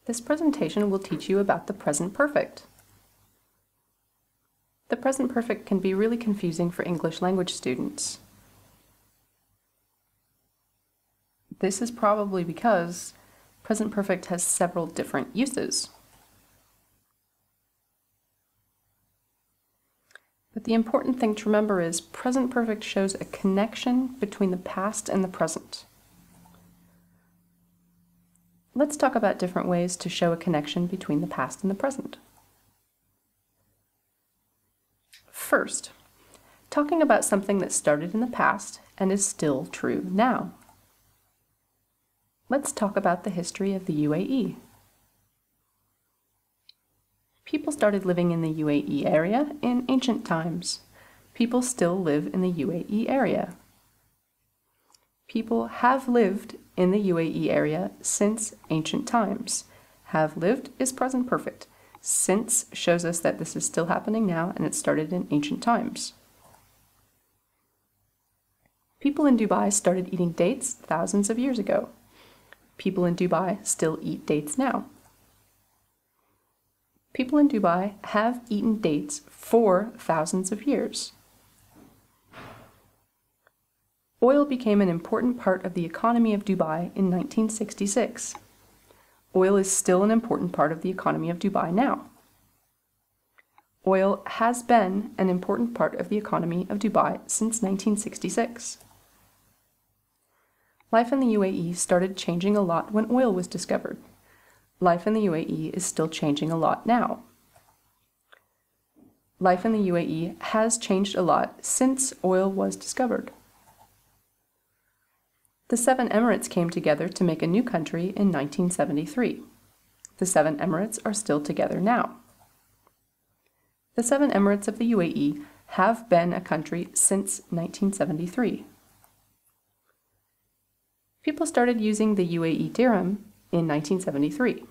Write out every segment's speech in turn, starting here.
This presentation will teach you about the present perfect. The present perfect can be really confusing for English language students. This is probably because present perfect has several different uses. But the important thing to remember is present perfect shows a connection between the past and the present. Let's talk about different ways to show a connection between the past and the present. First, talking about something that started in the past and is still true now. Let's talk about the history of the UAE. People started living in the UAE area in ancient times. People still live in the UAE area. People have lived in the UAE area since ancient times. Have lived is present perfect. Since shows us that this is still happening now and it started in ancient times. People in Dubai started eating dates thousands of years ago. People in Dubai still eat dates now. People in Dubai have eaten dates for thousands of years. Oil became an important part of the economy of Dubai in 1966. Oil is still an important part of the economy of Dubai now. Oil has been an important part of the economy of Dubai since 1966. Life in the UAE started changing a lot when oil was discovered. Life in the UAE is still changing a lot now. Life in the UAE has changed a lot since oil was discovered. The 7 Emirates came together to make a new country in 1973. The 7 Emirates are still together now. The 7 Emirates of the UAE have been a country since 1973. People started using the UAE dirham in 1973.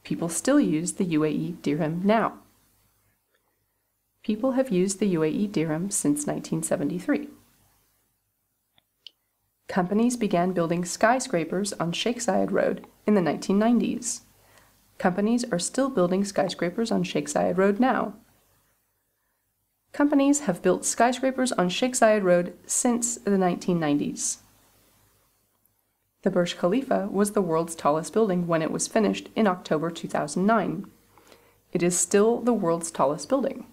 People still use the UAE dirham now. People have used the UAE dirham since 1973. Companies began building skyscrapers on Sheikh Zayed Road in the 1990s. Companies are still building skyscrapers on Sheikh Zayed Road now. Companies have built skyscrapers on Sheikh Zayed Road since the 1990s. The Burj Khalifa was the world's tallest building when it was finished in October 2009. It is still the world's tallest building.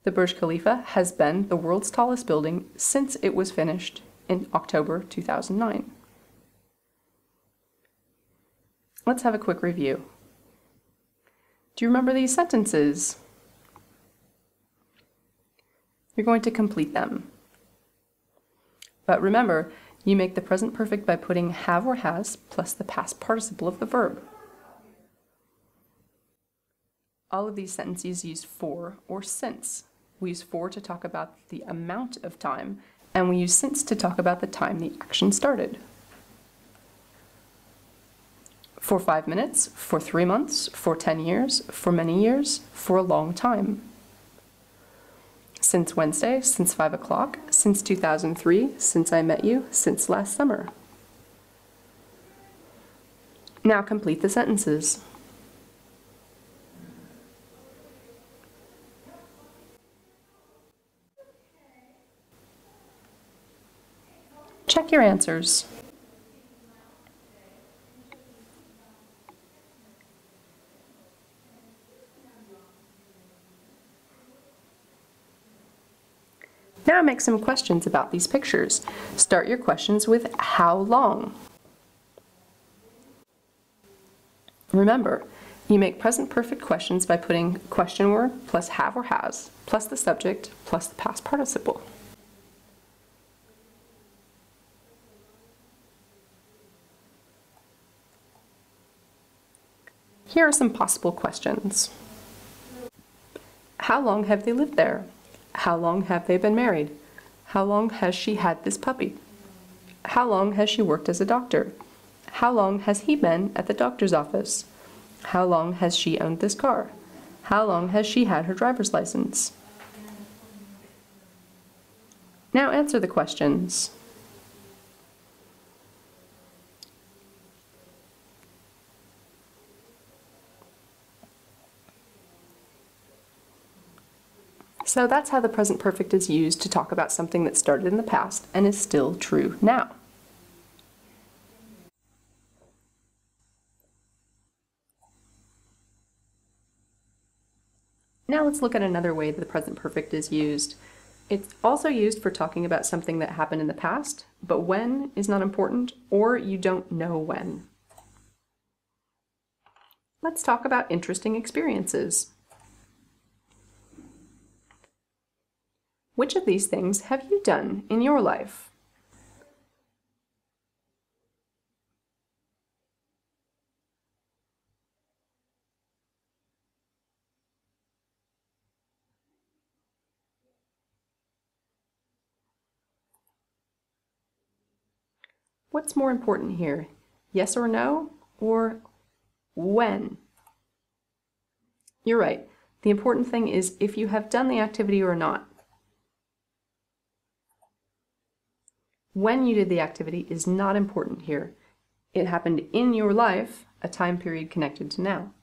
The Burj Khalifa has been the world's tallest building since it was finished in October 2009. Let's have a quick review. Do you remember these sentences? You're going to complete them. But remember, you make the present perfect by putting have or has plus the past participle of the verb. All of these sentences use for or since. We use for to talk about the amount of time, and we use since to talk about the time the action started. For 5 minutes, for 3 months, for 10 years, for many years, for a long time. Since Wednesday, since 5 o'clock, since 2003, since I met you, since last summer. Now complete the sentences. Check your answers. Now make some questions about these pictures. Start your questions with how long. Remember, you make present perfect questions by putting question word plus have or has plus the subject plus the past participle. Here are some possible questions. How long have they lived there? How long have they been married? How long has she had this puppy? How long has she worked as a doctor? How long has he been at the doctor's office? How long has she owned this car? How long has she had her driver's license? Now answer the questions. . So that's how the present perfect is used to talk about something that started in the past and is still true now. Now let's look at another way that the present perfect is used. It's also used for talking about something that happened in the past, but when is not important, or you don't know when. Let's talk about interesting experiences. Which of these things have you done in your life? What's more important here? Yes or no, or when? You're right. The important thing is if you have done the activity or not. When you did the activity is not important here. It happened in your life, a time period connected to now.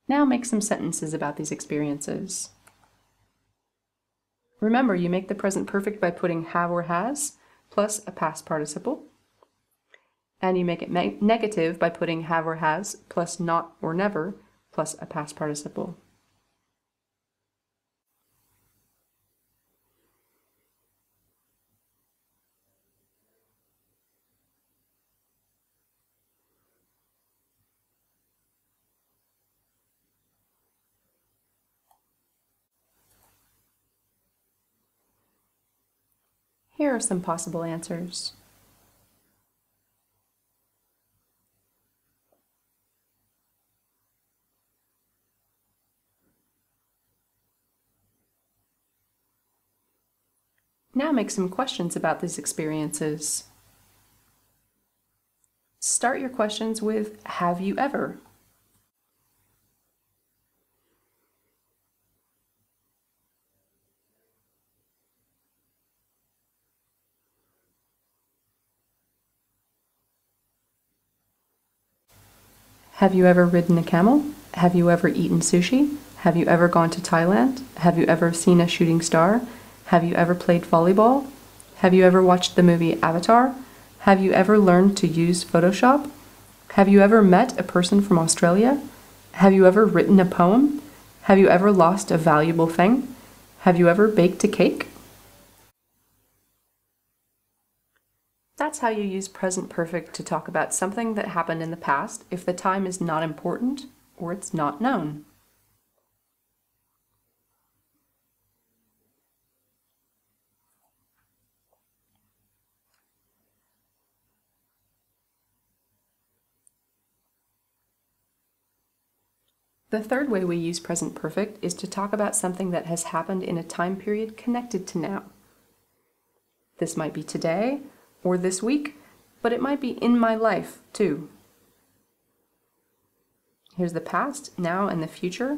Now make some sentences about these experiences. Remember, you make the present perfect by putting have or has plus a past participle. And you make it negative by putting have or has plus not or never plus a past participle. Here are some possible answers. Now make some questions about these experiences. Start your questions with, have you ever? Have you ever ridden a camel? Have you ever eaten sushi? Have you ever gone to Thailand? Have you ever seen a shooting star? Have you ever played volleyball? Have you ever watched the movie Avatar? Have you ever learned to use Photoshop? Have you ever met a person from Australia? Have you ever written a poem? Have you ever lost a valuable thing? Have you ever baked a cake? That's how you use present perfect to talk about something that happened in the past if the time is not important or it's not known. The third way we use present perfect is to talk about something that has happened in a time period connected to now. This might be today or this week, but it might be in my life too. Here's the past, now, and the future.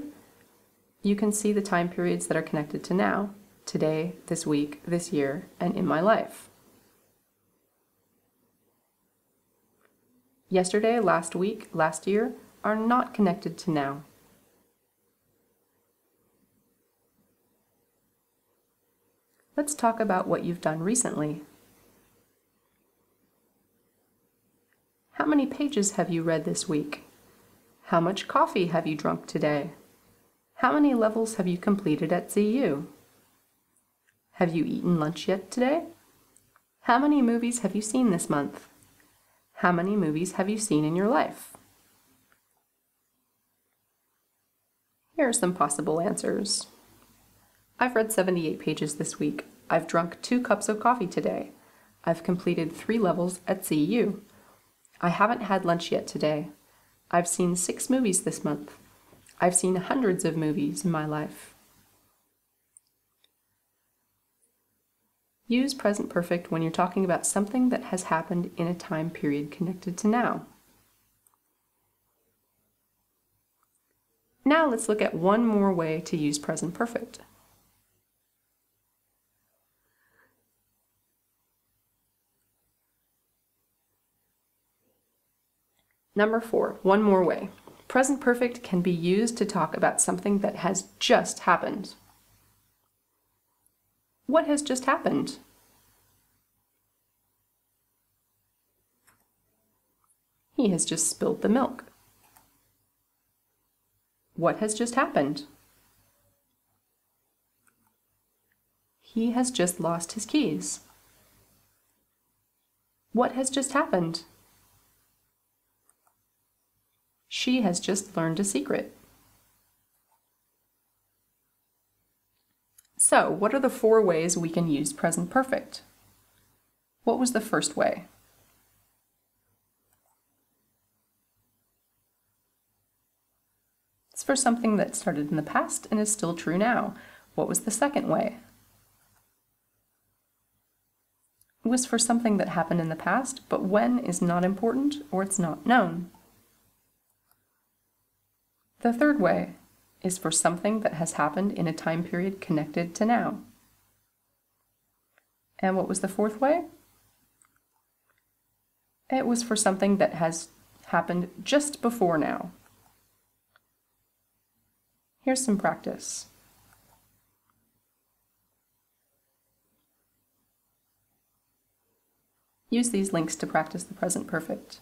You can see the time periods that are connected to now, today, this week, this year, and in my life. Yesterday, last week, last year are not connected to now. Let's talk about what you've done recently. How many pages have you read this week? How much coffee have you drunk today? How many levels have you completed at CU? Have you eaten lunch yet today? How many movies have you seen this month? How many movies have you seen in your life? Here are some possible answers. I've read 78 pages this week. I've drunk 2 cups of coffee today. I've completed 3 levels at CU. I haven't had lunch yet today. I've seen 6 movies this month. I've seen hundreds of movies in my life. Use present perfect when you're talking about something that has happened in a time period connected to now. Now let's look at one more way to use present perfect. Number 4, one more way. Present perfect can be used to talk about something that has just happened. What has just happened? He has just spilled the milk. What has just happened? He has just lost his keys. What has just happened? She has just learned a secret. So, what are the 4 ways we can use present perfect? What was the first way? It's for something that started in the past and is still true now. What was the second way? It was for something that happened in the past, but when is not important or it's not known. The third way is for something that has happened in a time period connected to now. And what was the fourth way? It was for something that has happened just before now. Here's some practice. Use these links to practice the present perfect.